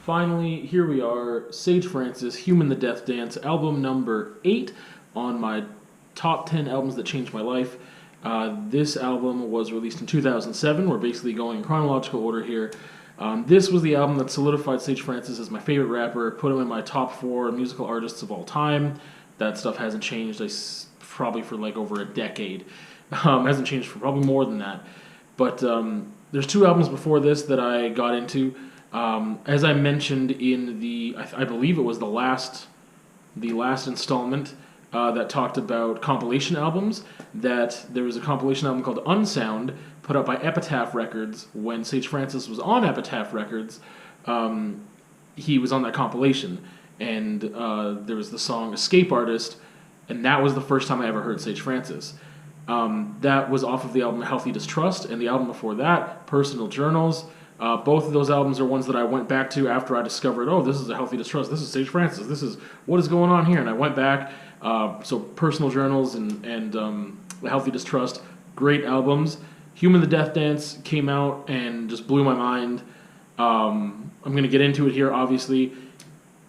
Finally, here we are, Sage Francis, Human the Death Dance, album number 8 on my top 10 albums that changed my life. This album was released in 2007. We're basically going in chronological order here. This was the album that solidified Sage Francis as my favorite rapper, put him in my top 4 musical artists of all time. That stuff hasn't changed probably for like over a decade. Hasn't changed for probably more than that. But there's 2 albums before this that I got into. As I mentioned in I believe it was the last installment that talked about compilation albums, that there was a compilation album called Unsound put out by Epitaph Records when Sage Francis was on Epitaph Records. He was on that compilation, and there was the song Escape Artist, and that was the first time I ever heard Sage Francis. That was off of the album Healthy Distrust, and the album before that, Personal Journals. Both of those albums are ones that I went back to after I discovered, oh, this is a Healthy Distrust, this is Sage Francis, this is what is going on here, and I went back. So Personal Journals and Healthy Distrust, great albums. Human the Death Dance came out and just blew my mind. I'm going to get into it here, obviously.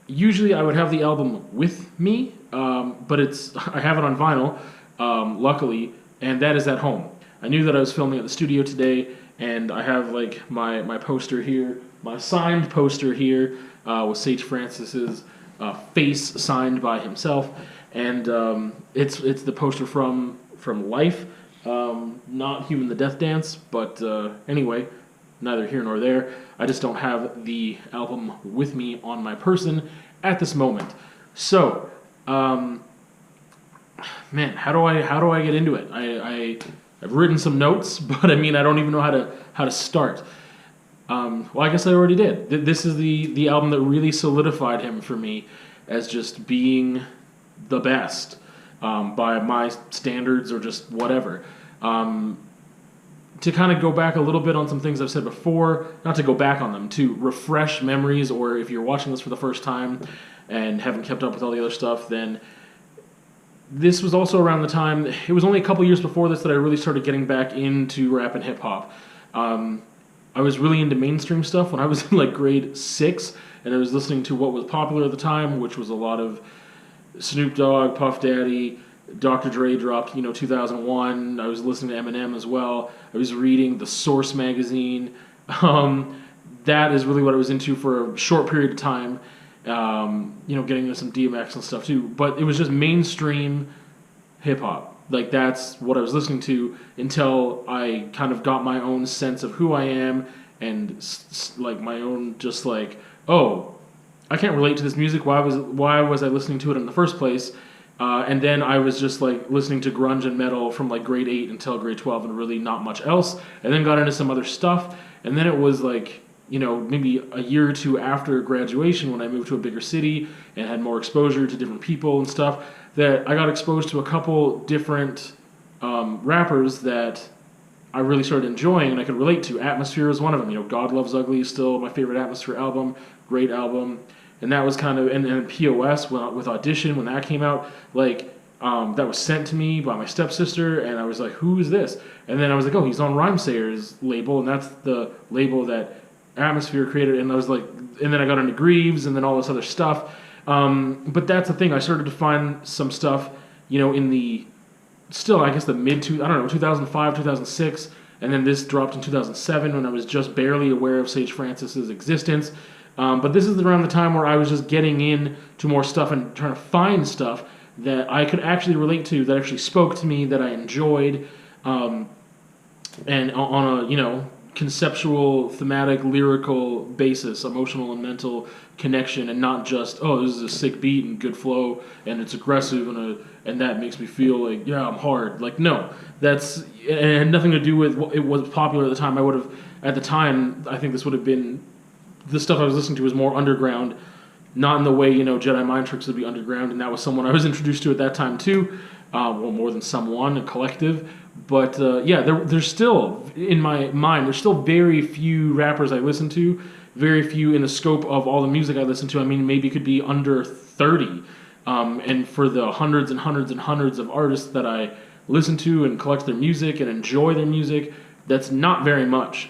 Usually I would have the album with me, but I have it on vinyl, luckily, and that is at home. I knew that I was filming at the studio today, and I have like my poster here, my signed poster here, with Sage Francis's face signed by himself, and it's the poster from Life, not Human the Death Dance, but anyway, neither here nor there. I just don't have the album with me on my person at this moment. So, man, how do I get into it? I've written some notes, but I mean, I don't even know how to start. Well, I guess I already did. This is the album that really solidified him for me as just being the best, by my standards or just whatever. To kind of go back a little bit on some things I've said before, not to go back on them, to refresh memories, or if you're watching this for the first time and haven't kept up with all the other stuff, then this was also around the time, it was only a couple years before this that I really started getting back into rap and hip-hop. I was really into mainstream stuff when I was in like grade 6, and I was listening to what was popular at the time, which was a lot of Snoop Dogg, Puff Daddy, Dr. Dre dropped, 2001. I was listening to Eminem as well. I was reading the Source magazine. That is really what I was into for a short period of time. Getting into some DMX and stuff too. But it was just mainstream hip-hop. Like, that's what I was listening to until I kind of got my own sense of who I am and like my own just like, oh, I can't relate to this music. Why was I listening to it in the first place? And then I was just like listening to grunge and metal from like grade 8 until grade 12 and really not much else. And then got into some other stuff. And then it was like, maybe a year or 2 after graduation when I moved to a bigger city and had more exposure to different people and stuff, that I got exposed to a couple different rappers that I really started enjoying and I could relate to. Atmosphere is one of them. God Loves Ugly is still my favorite Atmosphere album. Great album. And that was kind of, and POS with Audition, when that came out, like, that was sent to me by my stepsister, and I was like, who is this? And then I was like, oh, he's on Rhymesayer's label, and that's the label that Atmosphere created, and I was like, and then I got into Greaves, and then all this other stuff. But that's the thing, I started to find some stuff, in the, still, I guess the 2005, 2006, and then this dropped in 2007 when I was just barely aware of Sage Francis's existence. But this is around the time where I was just getting into more stuff and trying to find stuff that I could actually relate to, that actually spoke to me, that I enjoyed, and on a, conceptual, thematic, lyrical basis, emotional and mental connection, and not just, oh, this is a sick beat and good flow, and it's aggressive, and that makes me feel like, yeah, I'm hard. Like, no, it had nothing to do with what it was popular at the time. I think this would have been, the stuff I was listening to was more underground, not in the way, Jedi Mind Tricks would be underground, and that was someone I was introduced to at that time too. Well, more than someone, a collective. But there's still, in my mind, there's still very few rappers I listen to, very few in the scope of all the music I listen to. I mean, maybe it could be under 30. And for the hundreds and hundreds and hundreds of artists that I listen to and collect their music and enjoy their music, that's not very much.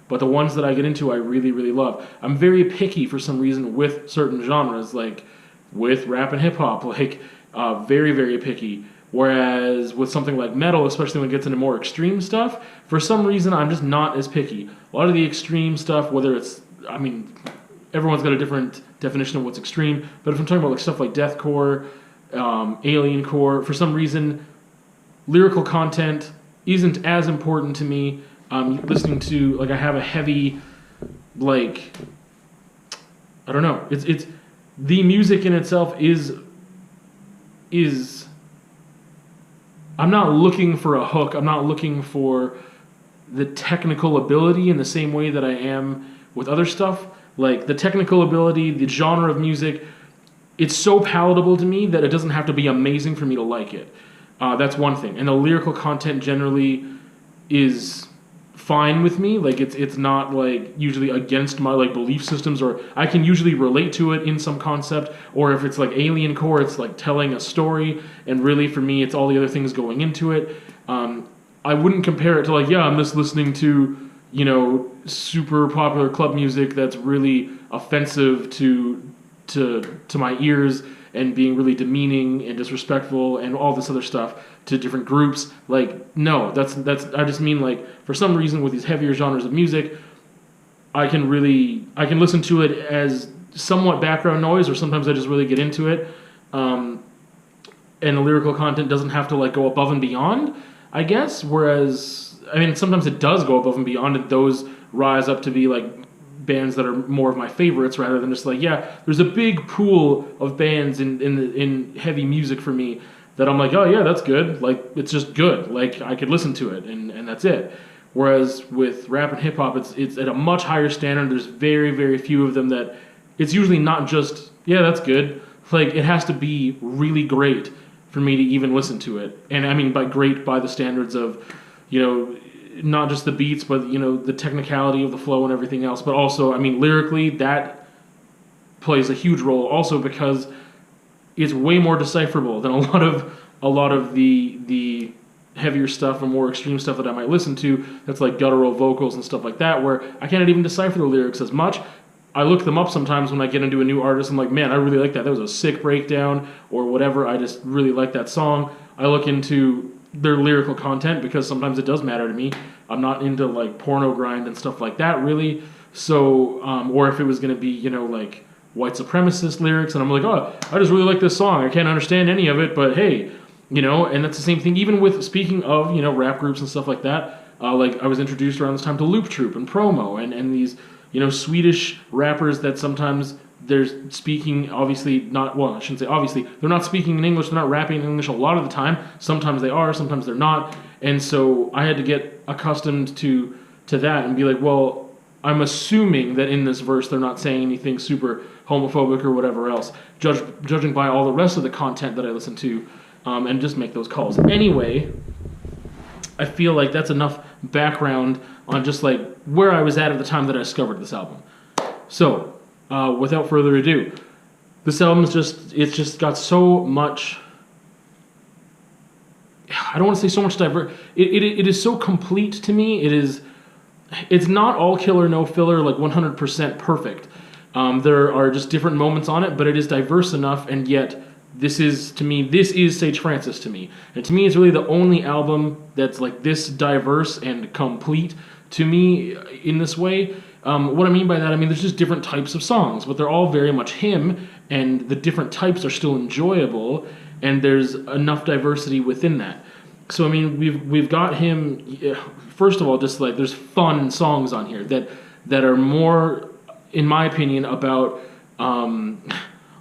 But the ones that I get into, I really, really love. I'm very picky for some reason with certain genres, like with rap and hip hop, like very, very picky. Whereas with something like metal, especially when it gets into more extreme stuff, for some reason I'm just not as picky. A lot of the extreme stuff, whether it's, I mean, everyone's got a different definition of what's extreme, but if I'm talking about like stuff like deathcore, aliencore, for some reason, lyrical content isn't as important to me. Listening to, like, I have a heavy, like, I don't know. It's the music in itself is. I'm not looking for a hook. I'm not looking for the technical ability in the same way that I am with other stuff. Like the technical ability, the genre of music, it's so palatable to me that it doesn't have to be amazing for me to like it. That's one thing. And the lyrical content generally is fine with me. Like it's not like usually against my like belief systems, or I can usually relate to it in some concept. Or if it's like alien core, it's like telling a story, and really for me it's all the other things going into it. I wouldn't compare it to like, yeah, I'm just listening to, you know, super popular club music that's really offensive to my ears and being really demeaning and disrespectful and all this other stuff to different groups. Like, no, that's I just mean, like, for some reason with these heavier genres of music, I can listen to it as somewhat background noise, or sometimes I just really get into it. And the lyrical content doesn't have to like go above and beyond, I guess. Whereas, I mean, sometimes it does go above and beyond, and those rise up to be like bands that are more of my favorites, rather than just like, yeah, there's a big pool of bands in heavy music for me that I'm like, oh yeah, that's good. Like, it's just good. Like, I could listen to it, and that's it. Whereas with rap and hip hop, it's at a much higher standard. There's very, very few of them that it's usually not just, yeah, that's good. Like, it has to be really great for me to even listen to it. And I mean by great by the standards of, you know, not just the beats, but, you know, the technicality of the flow and everything else. But also, I mean, lyrically, that plays a huge role also, because it's way more decipherable than a lot of the heavier stuff and more extreme stuff that I might listen to. That's like guttural vocals and stuff like that, where I can't even decipher the lyrics as much. I look them up sometimes when I get into a new artist. I'm like, man, I really like that. That was a sick breakdown or whatever. I just really like that song. I look into their lyrical content because sometimes it does matter to me. I'm not into like porno grind and stuff like that really. So, or if it was going to be, you know, like white supremacist lyrics, and I'm like, oh, I just really like this song. I can't understand any of it, but hey, you know, and that's the same thing even with, speaking of, you know, rap groups and stuff like that. Like I was introduced around this time to Loop Troop and Promo and these, you know, Swedish rappers that sometimes they're speaking, obviously not, well, I shouldn't say obviously, they're not speaking in English, they're not rapping in English a lot of the time. Sometimes they are, sometimes they're not. And so I had to get accustomed to that and be like, well, I'm assuming that in this verse they're not saying anything super homophobic or whatever else, judging by all the rest of the content that I listen to, and just make those calls. Anyway, I feel like that's enough background on just like where I was at the time that I discovered this album. So, without further ado, this album's it's just got so much, I don't want to say so much it is so complete to me. It's not all killer, no filler, like 100% perfect. There are just different moments on it, but it is diverse enough, and yet this is Sage Francis to me. And to me, it's really the only album that's like this diverse and complete to me in this way. What I mean by that, I mean there's just different types of songs, but they're all very much him, and the different types are still enjoyable, and there's enough diversity within that. So I mean, we've got him. First of all, just like there's fun songs on here that are more, in my opinion, about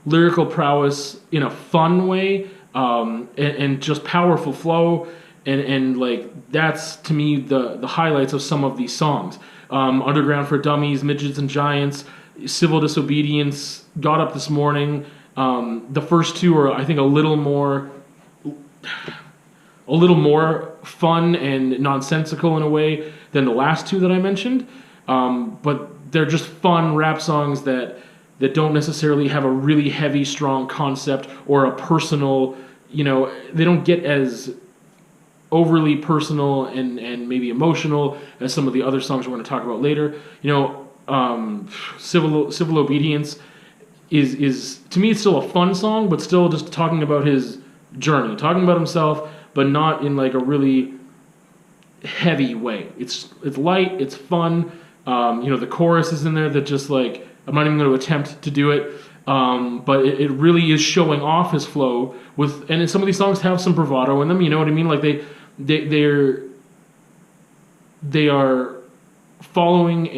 lyrical prowess in a fun way, and just powerful flow, and like that's to me the highlights of some of these songs. Underground for Dummies, Midgets and Giants, Civil Disobedience, Got Up This Morning. The first two are, I think, a little more fun and nonsensical in a way than the last two that I mentioned. But they're just fun rap songs that don't necessarily have a really heavy, strong concept or a personal, you know, they don't get as overly personal and maybe emotional as some of the other songs we're going to talk about later. Civil Obedience is to me, it's still a fun song, but still just talking about his journey, talking about himself, but not in like a really heavy way. It's light, it's fun. The chorus is in there that just like, I'm not even going to attempt to do it, but it really is showing off his flow with, and some of these songs have some bravado in them. You know what I mean? Like they are following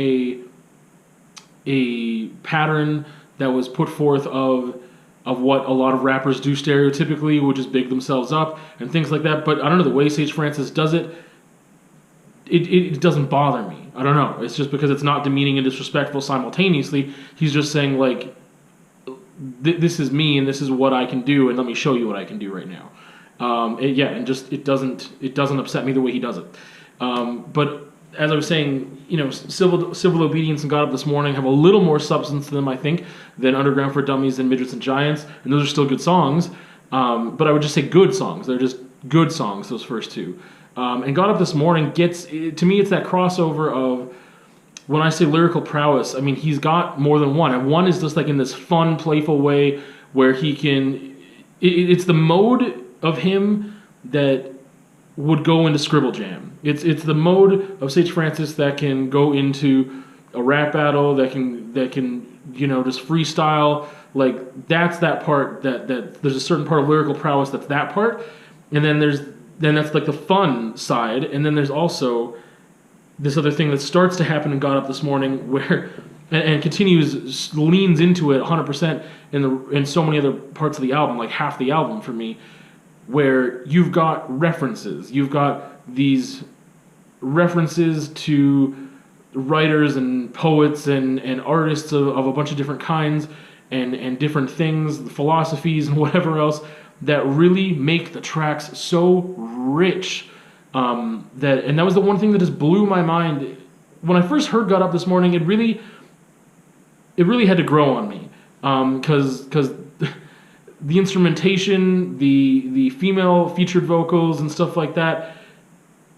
a pattern that was put forth of what a lot of rappers do stereotypically, which is big themselves up and things like that. But I don't know, the way Sage Francis does it, it doesn't bother me. I don't know. It's just because it's not demeaning and disrespectful simultaneously. He's just saying like, this is me and this is what I can do, and let me show you what I can do right now. It doesn't upset me the way he does it. But as I was saying, Civil Obedience and Got Up This Morning have a little more substance to them, I think, than Underground for Dummies and Midgets and Giants, and those are still good songs. But I would just say good songs. They're just good songs, those first two. And Got Up This Morning to me, it's that crossover of, when I say lyrical prowess, I mean, he's got more than one. And one is just like in this fun, playful way where he can, it's the mode of him that would go into Scribble Jam. It's the mode of Sage Francis that can go into a rap battle, that can just freestyle. Like, that's that part that there's a certain part of lyrical prowess that's that part. And then that's like the fun side, and then there's also this other thing that starts to happen and Got Up This Morning where and continues, leans into it 100% in so many other parts of the album, like half the album for me, where you've got references. You've got these references to writers and poets and artists of a bunch of different kinds and different things, philosophies and whatever else, that really make the tracks so rich. That was the one thing that just blew my mind when I first heard Got Up This Morning. It really had to grow on me, because the instrumentation, the female featured vocals and stuff like that,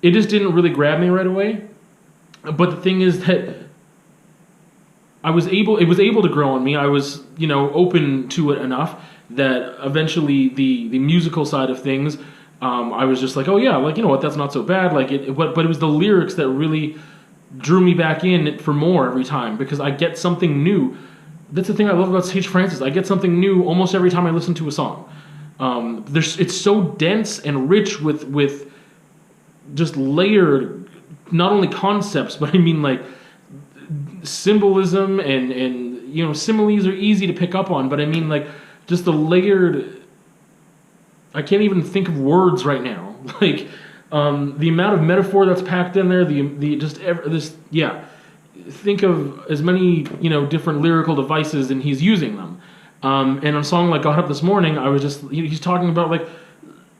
it just didn't really grab me right away. But the thing is that it was able to grow on me. I was open to it enough that eventually the musical side of things, I was just like, oh yeah, like, that's not so bad. Like but it was the lyrics that really drew me back in for more every time, because I get something new. That's the thing I love about Sage Francis. I get something new almost every time I listen to a song. It's so dense and rich with just layered, not only concepts, but I mean like symbolism and similes are easy to pick up on, but I mean like just the layered. I can't even think of words right now. Like the amount of metaphor that's packed in there. Think of as many different lyrical devices, and he's using them. And on a song like Got Up This Morning, I was just he's talking about like,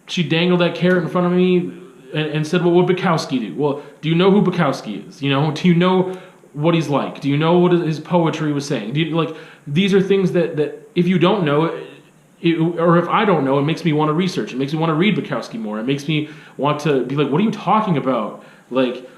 she dangled that carrot in front of me and said, well, what would Bukowski do? Well, do you know who Bukowski is? Do you know what he's like? Do you know what his poetry was saying? These are things that if you don't know, or if I don't know, it makes me want to research. It makes me want to read Bukowski more. It makes me want to be like, what are you talking about? Like,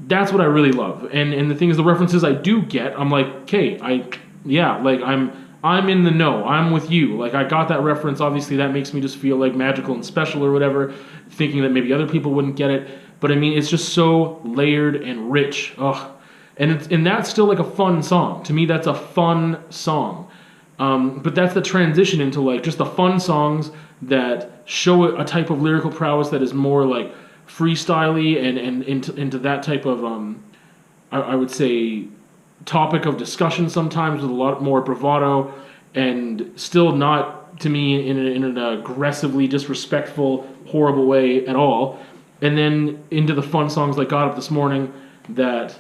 that's what I really love. And the thing is, the references I do get, I'm like, okay, I'm in the know. I'm with you. Like, I got that reference. Obviously, that makes me just feel like magical and special or whatever, thinking that maybe other people wouldn't get it. But I mean, it's just so layered and rich. Ugh. And that's still like a fun song. To me, that's a fun song. But that's the transition into like just the fun songs that show a type of lyrical prowess that is more like freestyly and into that type of I would say topic of discussion sometimes, with a lot more bravado, and still not to me in an aggressively disrespectful, horrible way at all. And then into the fun songs like Got Up This Morning that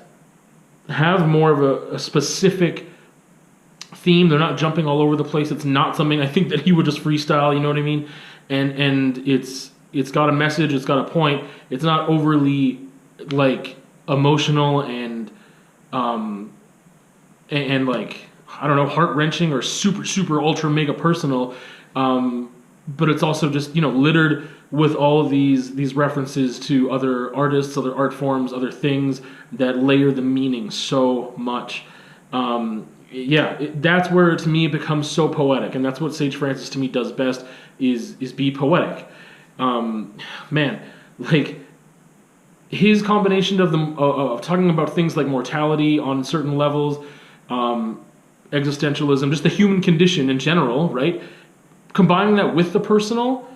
have more of a specific theme. They're not jumping all over the place. It's not something I think that he would just freestyle, you know what I mean? And it's got a message, it's got a point. It's not overly like emotional and like, I don't know, heart-wrenching or super ultra mega personal. but it's also just, littered with all of these references to other artists, other art forms, other things that layer the meaning so much. That's where to me it becomes so poetic, and that's what Sage Francis to me does best is be poetic. Man, like his combination of talking about things like mortality on certain levels, existentialism, just the human condition in general, right? Combining that with the personal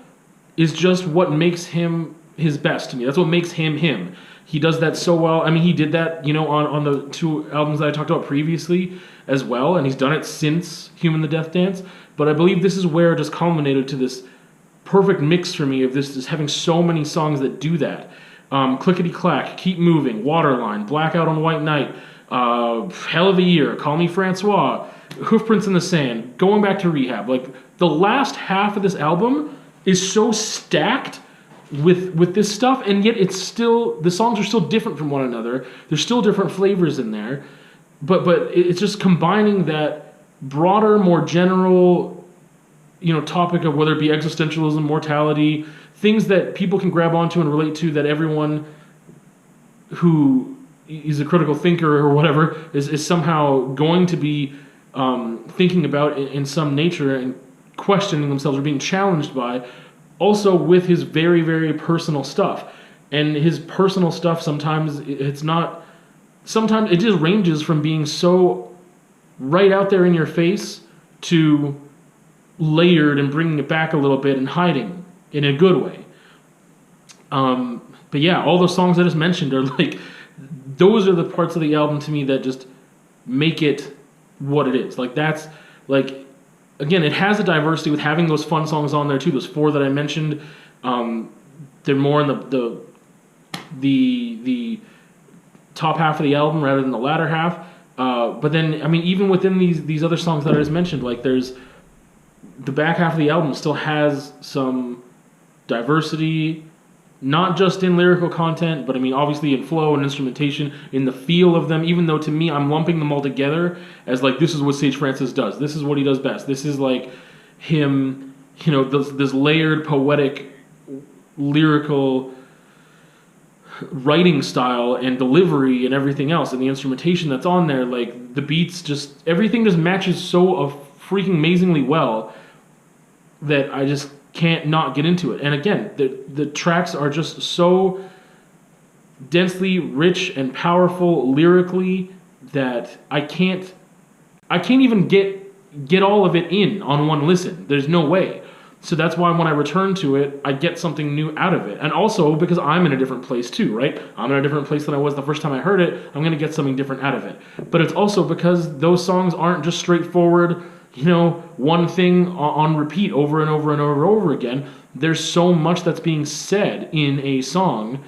is just what makes him his best to me. That's what makes him him. He does that so well. I mean, he did that, on the two albums that I talked about previously as well, and he's done it since Human the Death Dance. But I believe this is where it just culminated to this perfect mix for me of this just having so many songs that do that. Clickety Clack, Keep Moving, Waterline, Blackout on White Night, Hell of a Year, Call Me Francois, Hoofprints in the Sand, Going Back to Rehab. Like, the last half of this album is so stacked with this stuff, and yet it's still, the songs are still different from one another. There's still different flavors in there, but it's just combining that broader, more general, topic of whether it be existentialism, mortality, things that people can grab onto and relate to, that everyone who is a critical thinker or whatever is somehow going to be thinking about in some nature and questioning themselves or being challenged by. Also with his very, very personal stuff. And his personal stuff, sometimes it just ranges from being so right out there in your face to layered and bringing it back a little bit and hiding in a good way. But yeah, all those songs I just mentioned are like, those are the parts of the album to me that just make it what it is. Like, that's like, again, it has a diversity with having those fun songs on there too. Those 4 that I mentioned, they're more in the top half of the album rather than the latter half. But then, I mean, even within these other songs that I just mentioned, like there's the back half of the album still has some diversity, not just in lyrical content, but I mean, obviously in flow and instrumentation, in the feel of them, even though to me, I'm lumping them all together as like, this is what Sage Francis does. This is what he does best. This is like him, this layered, poetic, lyrical writing style and delivery and everything else, and the instrumentation that's on there, like the beats, just everything just matches so freaking amazingly well that I just can't not get into it. And again, the tracks are just so densely rich and powerful lyrically that I can't even get all of it in on one listen. There's no way. So that's why when I return to it, I get something new out of it. And also because I'm in a different place too, right? I'm in a different place than I was the first time I heard it. I'm going to get something different out of it. But it's also because those songs aren't just straightforward, one thing on repeat over and over and over again. There's so much that's being said in a song,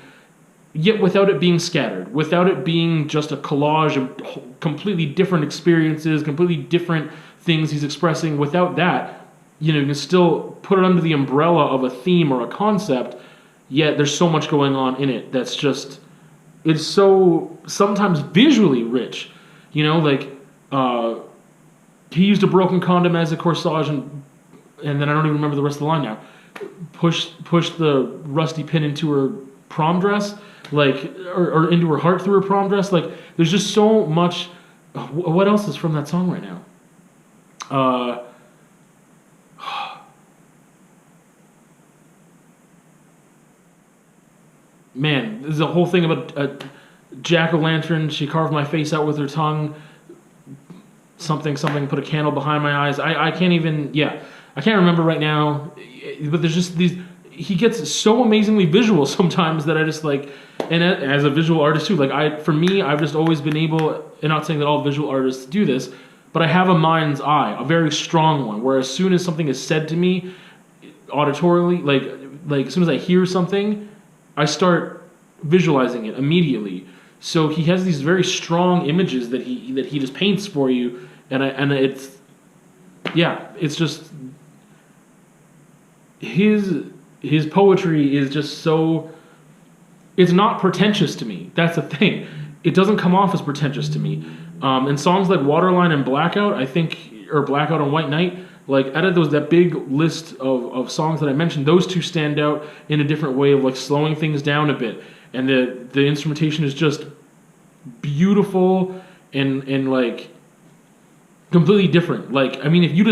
yet without it being scattered, without it being just a collage of completely different experiences, completely different things he's expressing. Without that, you can still put it under the umbrella of a theme or a concept, yet there's so much going on in it that's just, it's so sometimes visually rich, he used a broken condom as a corsage, and then I don't even remember the rest of the line now. Push the rusty pin into her prom dress, like, or into her heart through her prom dress. Like, there's just so much. What else is from that song right now? Man, there's a whole thing about a jack-o'-lantern. She carved my face out with her tongue. Something, put a candle behind my eyes. I can't even, I can't remember right now, but there's just these, he gets so amazingly visual sometimes that I just like, and as a visual artist too, like for me, I've just always been able, and not saying that all visual artists do this, but I have a mind's eye, a very strong one, where as soon as something is said to me auditorily, like as soon as I hear something, I start visualizing it immediately. So he has these very strong images that he just paints for you, and it's just his poetry is just so, it's not pretentious to me. That's the thing. It doesn't come off as pretentious to me. And songs like Waterline and Blackout, I think, or Blackout on White Night, Like out of that big list of songs that I mentioned, those two stand out in a different way of like slowing things down a bit, and the instrumentation is just beautiful and like completely different. Like I mean, if you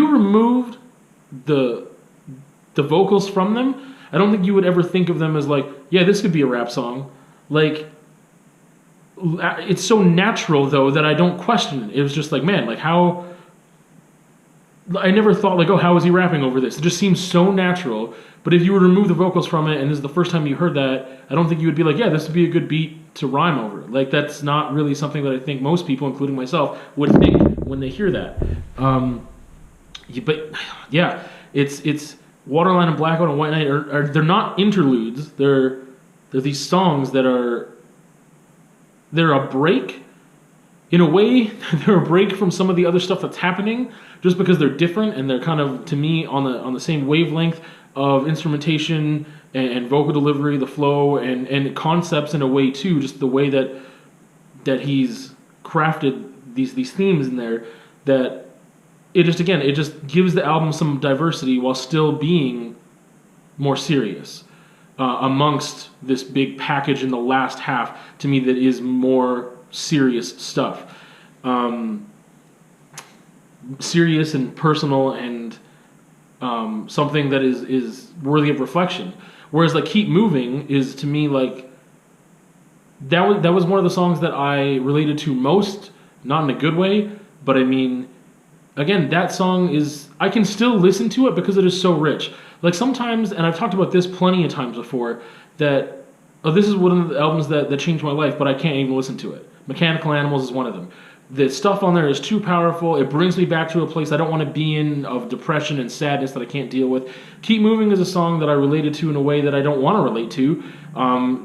removed the vocals from them, I don't think you would ever think of them as like, yeah, this could be a rap song. Like it's so natural though that I don't question it. It was just like, man, like how. I never thought like, oh, how is he rapping over this? It just seems so natural. But if you were to remove the vocals from it, and this is the first time you heard that, I don't think you would be like, yeah, this would be a good beat to rhyme over. Like that's not really something that I think most people, including myself, would think when they hear that. But yeah, it's Waterline and Blackout and White Knight are they're not interludes. They're these songs that they're a break. In a way, they're a break from some of the other stuff that's happening, just because they're different and they're kind of, to me, on the same wavelength of instrumentation and vocal delivery, the flow, and concepts in a way too. Just the way that he's crafted these themes in there, that it just gives the album some diversity while still being more serious amongst this big package in the last half. To me, that is more serious stuff, serious and personal, and something that is worthy of reflection. Whereas like Keep Moving is, to me, like that was one of the songs that I related to most, not in a good way, but I mean, again, that song is, I can still listen to it because it is so rich. Like sometimes, and I've talked about this plenty of times before, that this is one of the albums that changed my life, but I can't even listen to it. Mechanical Animals is one of them. The stuff on there is too powerful. It brings me back to a place I don't want to be in, of depression and sadness that I can't deal with. Keep Moving is a song that I related to in a way that I don't want to relate to,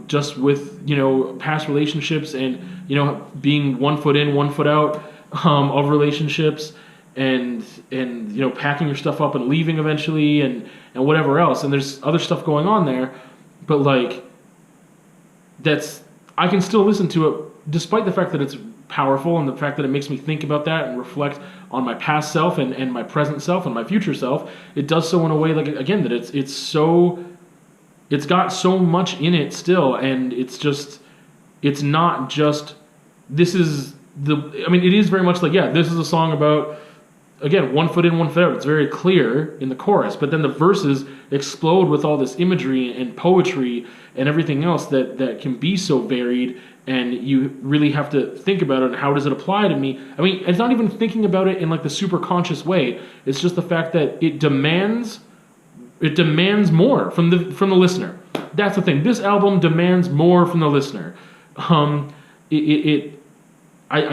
just with, past relationships and, being 1 foot in, 1 foot out of relationships, and packing your stuff up and leaving eventually, and whatever else. And there's other stuff going on there, but like, I can still listen to it despite the fact that it's powerful and the fact that it makes me think about that and reflect on my past self and my present self and my future self. It does so in a way, like, again, that it's got so much in it still, and it's not just, it is very much like, yeah, this is a song about, again, 1 foot in, 1 foot out. It's very clear in the chorus, but then the verses explode with all this imagery and poetry and everything else that can be so varied, and you really have to think about it and how does it apply to me. I mean, it's not even thinking about it in like the super conscious way. It's just the fact that it demands more from the listener. That's the thing. This album demands more from the listener. I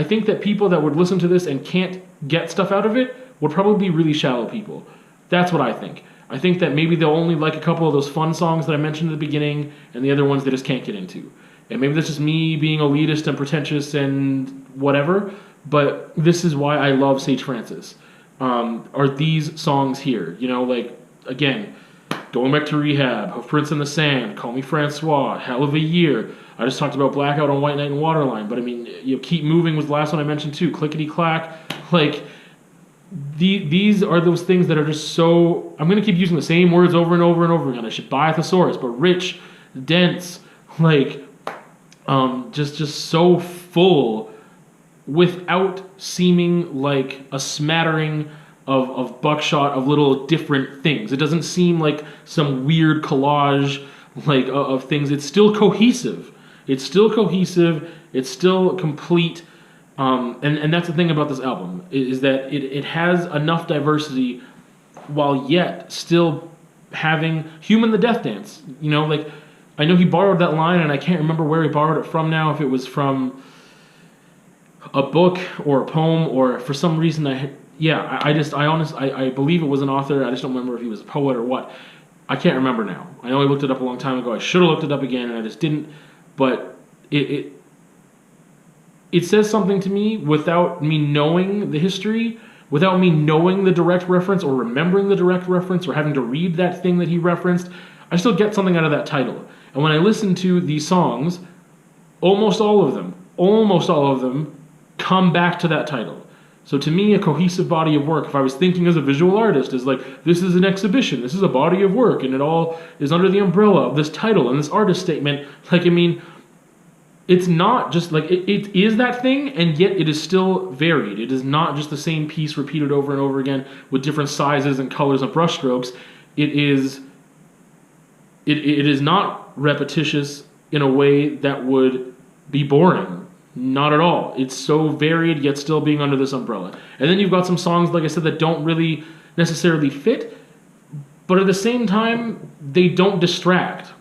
think that people that would listen to this and can't get stuff out of it would probably be really shallow people. That's what I think. I think that maybe they'll only like a couple of those fun songs that I mentioned at the beginning, and the other ones they just can't get into. And maybe that's just me being elitist and pretentious and whatever, but this is why I love Sage Francis. Are these songs here? Like, again, Going Back to Rehab, Hoofprints in the Sand, Call Me Francois, Hell of a Year. I just talked about Blackout on White Knight and Waterline, but I mean, Keep Moving was the last one I mentioned too, Clickety Clack. Like, these are those things that are just so, I'm going to keep using the same words over and over and over again. I should buy a thesaurus, but rich, dense, like, just so full, without seeming like a smattering of buckshot of little different things. It doesn't seem like some weird collage like of things. It's still cohesive. It's still complete. And that's the thing about this album, is that it has enough diversity while yet still having Human the Death Dance. Like, I know he borrowed that line, and I can't remember where he borrowed it from now, if it was from a book or a poem, or for some reason I believe it was an author. I just don't remember if he was a poet or what. I can't remember now. I know I looked it up a long time ago. I should have looked it up again, and I just didn't. But it says something to me without me knowing the history, without me knowing the direct reference or remembering the direct reference or having to read that thing that he referenced. I still get something out of that title. And when I listen to these songs, almost all of them come back to that title. So to me, a cohesive body of work, if I was thinking as a visual artist, is like, this is an exhibition, this is a body of work, and it all is under the umbrella of this title and this artist statement. Like, I mean, it's not just like, it is that thing, and yet it is still varied. It is not just the same piece repeated over and over again with different sizes and colors and brushstrokes. It is not repetitious in a way that would be boring. Not at all. It's so varied, yet still being under this umbrella. And then you've got some songs, like I said, that don't really necessarily fit, but at the same time, they don't distract.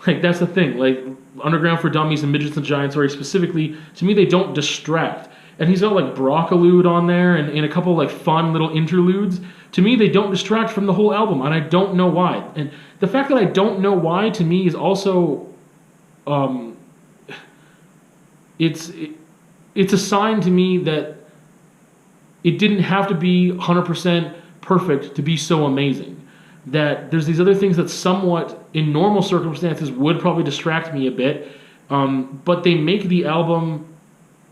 Like, that's the thing. Like, Underground for Dummies and Midgets and Giants, very specifically, to me, they don't distract. And he's got, like, Brockalute on there and a couple, like, fun little interludes. To me, they don't distract from the whole album, and I don't know why. And the fact that I don't know why, to me, is also... It's a sign to me that it didn't have to be 100% perfect to be so amazing. That there's these other things that somewhat, in normal circumstances, would probably distract me a bit, but they make the album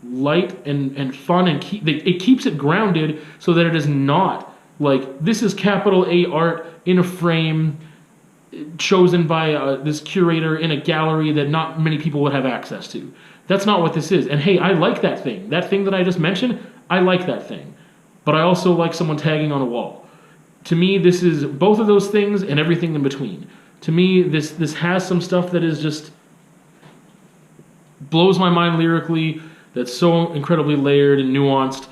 light and fun, and it keeps it grounded so that it is not like, this is capital A art in a frame chosen by this curator in a gallery that not many people would have access to. That's not what this is. And hey, I like that thing. That thing that I just mentioned, I like that thing. But I also like someone tagging on a wall. To me, this is both of those things and everything in between. To me, this has some stuff that is just blows my mind lyrically, that's so incredibly layered and nuanced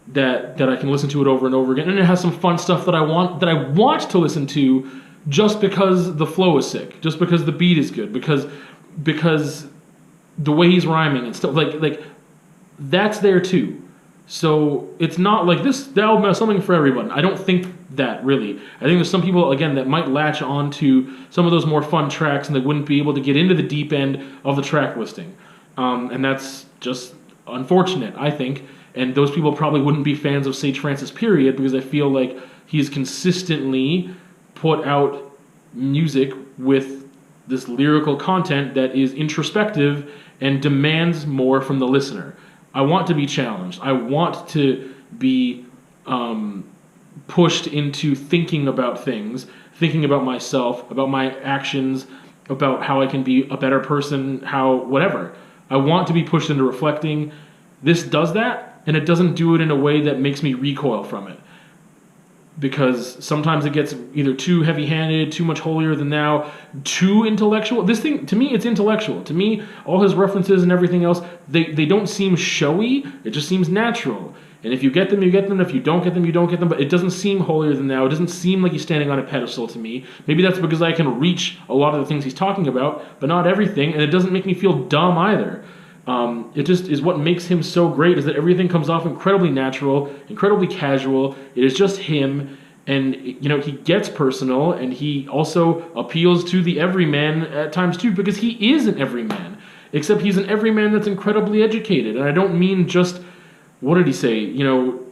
that I can listen to it over and over again. And it has some fun stuff that I want to listen to just because the flow is sick, just because the beat is good, because the way he's rhyming and stuff, like that's there too. So it's not like the album has something for everyone. I don't think that, really. I think there's some people, again, that might latch on to some of those more fun tracks and they wouldn't be able to get into the deep end of the track listing. And that's just unfortunate, I think. And those people probably wouldn't be fans of Sage Francis, period, because I feel like he's consistently put out music with this lyrical content that is introspective and demands more from the listener. I want to be challenged. I want to be pushed into thinking about things, thinking about myself, about my actions, about how I can be a better person, whatever. I want to be pushed into reflecting. This does that, and it doesn't do it in a way that makes me recoil from it. Because sometimes it gets either too heavy-handed, too much holier than thou, too intellectual. This thing, to me, it's intellectual. To me, all his references and everything else, they don't seem showy. It just seems natural. And if you get them, you get them. If you don't get them, you don't get them. But it doesn't seem holier than thou. It doesn't seem like he's standing on a pedestal to me. Maybe that's because I can reach a lot of the things he's talking about, but not everything. And it doesn't make me feel dumb either. It just is what makes him so great, is that everything comes off incredibly natural, incredibly casual. It is just him, and he gets personal, and he also appeals to the everyman at times too, because he is an everyman, except he's an everyman that's incredibly educated. And I don't mean just, what did he say, who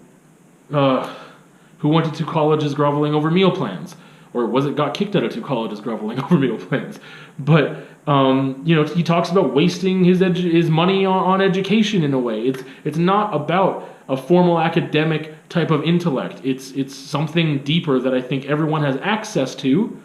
went to 2 colleges groveling over meal plans, or was it got kicked out of 2 colleges groveling over meal plans? But he talks about wasting his money on education in a way. It's not about a formal academic type of intellect. It's something deeper that I think everyone has access to,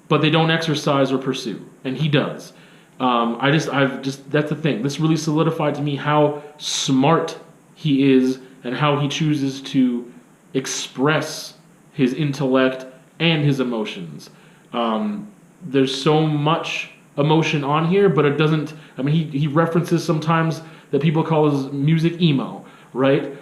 but they don't exercise or pursue, and he does. That's the thing. This really solidified to me how smart he is and how he chooses to express his intellect and his emotions. There's so much emotion on here, but it doesn't. I mean, he references sometimes that people call his music emo, right?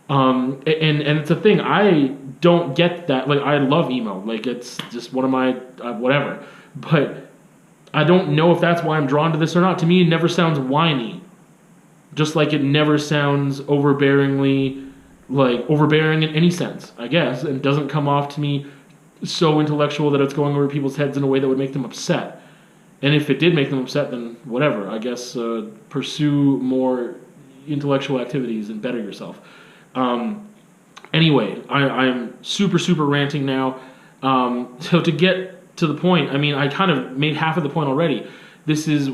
And it's a thing. I don't get that. Like, I love emo. Like, it's just one of my whatever. But I don't know if that's why I'm drawn to this or not. To me, it never sounds whiny. Just like it never sounds overbearing in any sense, I guess, and doesn't come off to me so intellectual that it's going over people's heads in a way that would make them upset. And if it did make them upset, then whatever. I guess pursue more intellectual activities and better yourself. Anyway, I am super, super ranting now. So to get to the point, I mean, I kind of made half of the point already. This is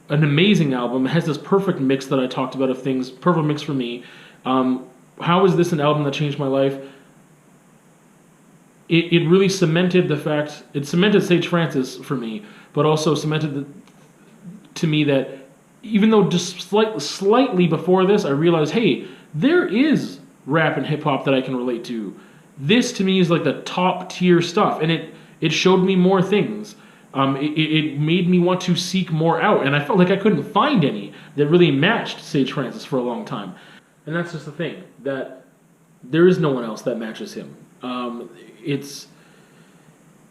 an amazing album. It has this perfect mix that I talked about of things, perfect mix for me. How is this an album that changed my life? It really cemented the fact, it cemented Sage Francis for me, but also cemented to me that even though just slightly before this, I realized, hey, there is rap and hip hop that I can relate to. This to me is like the top tier stuff, and it showed me more things. It made me want to seek more out, and I felt like I couldn't find any that really matched Sage Francis for a long time. And that's just the thing, that there is no one else that matches him.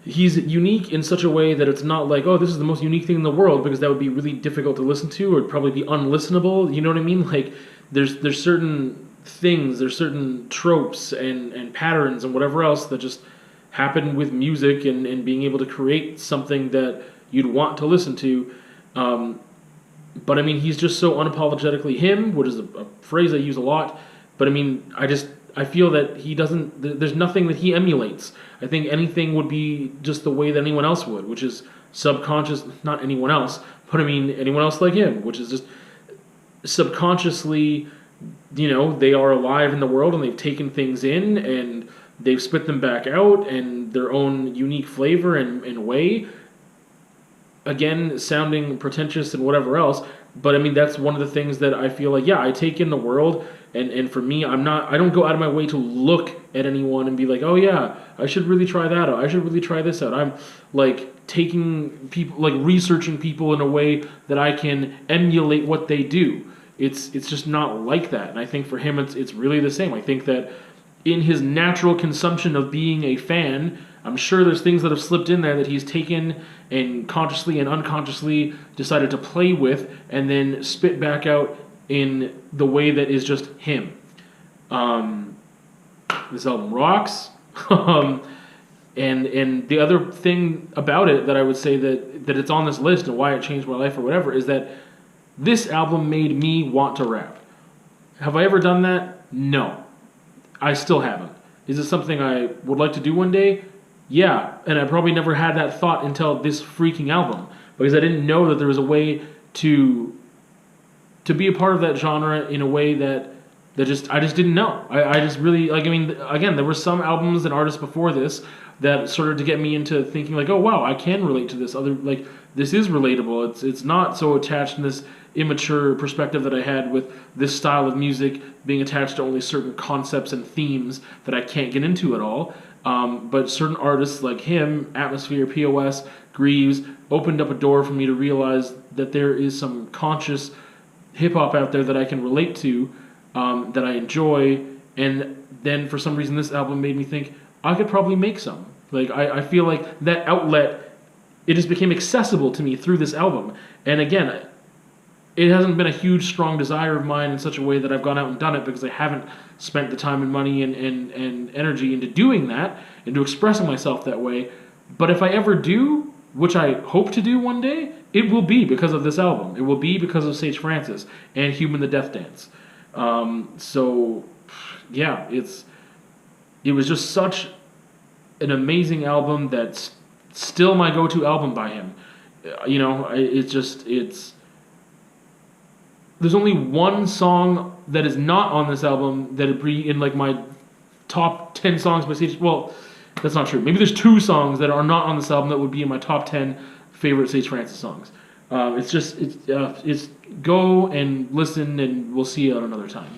He's unique in such a way that it's not like, oh, this is the most unique thing in the world, because that would be really difficult to listen to, or it'd probably be unlistenable. You know what I mean? Like, there's certain things, there's certain tropes and patterns and whatever else that just happen with music and being able to create something that you'd want to listen to. But I mean, he's just so unapologetically him, which is a phrase I use a lot. But I mean, I feel that there's nothing that he emulates. I think anything would be just the way that anyone else would, which is subconscious, not anyone else, but I mean anyone else like him, which is just subconsciously, they are alive in the world and they've taken things in and they've spit them back out and their own unique flavor and way. Again, sounding pretentious and whatever else, but I mean, that's one of the things that I feel like, yeah, I take in the world, and for me, I don't go out of my way to look at anyone and be like, oh yeah, I should really try that out, I should really try this out. I'm like taking people, like researching people in a way that I can emulate what they do. It's just not like that, and I think for him, it's really the same. I think that in his natural consumption of being a fan, I'm sure there's things that have slipped in there that he's taken and consciously and unconsciously decided to play with and then spit back out in the way that is just him. This album rocks. And the other thing about it that I would say that it's on this list and why it changed my life or whatever is that this album made me want to rap. Have I ever done that? No. I still haven't. Is it something I would like to do one day? Yeah, and I probably never had that thought until this freaking album, because I didn't know that there was a way to be a part of that genre in a way that I just didn't know. I just really, like, I mean, again, there were some albums and artists before this that started to get me into thinking like, oh wow, I can relate to this other, like, this is relatable. It's not so attached in this immature perspective that I had with this style of music being attached to only certain concepts and themes that I can't get into at all. But certain artists like him, Atmosphere, POS, Greaves, opened up a door for me to realize that there is some conscious hip-hop out there that I can relate to, that I enjoy, and then for some reason this album made me think, I could probably make some. Like, I feel like that outlet, it just became accessible to me through this album. And again, it hasn't been a huge, strong desire of mine in such a way that I've gone out and done it, because I haven't spent the time and money and energy into doing that, into expressing myself that way. But if I ever do, which I hope to do one day, it will be because of this album. It will be because of Sage Francis and Human the Death Dance. So, yeah, it was just such an amazing album that's still my go-to album by him. There's only one song that is not on this album that would be in like my top 10 songs by Sage. Well, that's not true. Maybe there's 2 songs that are not on this album that would be in my top 10 favorite Sage Francis songs. It's go and listen, and we'll see you at another time.